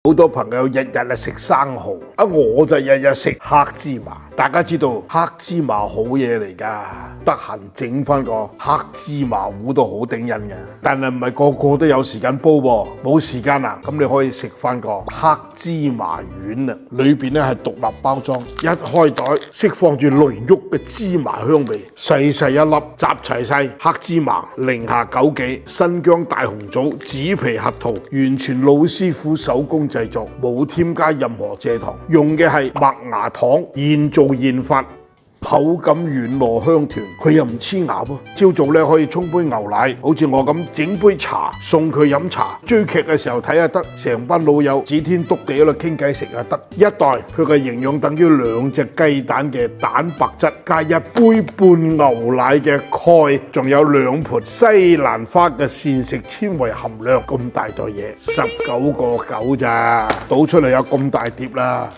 好多朋友日日食生蠔，我就日日食黑芝麻。大家知道黑芝麻好嘢嚟㗎，得閒整翻個黑芝麻糊都好頂癮嘅。但係唔係個個都有時間煲喎，冇時間啊，咁你可以食翻個黑芝麻丸啊，裏邊咧係獨立包裝，一開袋釋放住濃郁嘅芝麻香味，細細一粒，集齊晒黑芝麻、寧夏枸杞、新疆大紅棗、紫皮核桃，完全老師傅手工製作，冇添加任何蔗糖，用嘅係麥芽糖，現做現發，口感軟糯香團，佢又唔黐牙喎。朝早咧可以沖杯牛奶，好似我咁整杯茶送佢飲茶。追劇嘅時候睇下得，成班老友指天篤地喺度傾偈食又得。一袋佢嘅營養等於2隻雞蛋嘅蛋白質，加1杯半牛奶嘅鈣，仲有2盤西蘭花嘅膳食纖維含量。咁大袋嘢，19.9個咋，倒出嚟有咁大碟啦。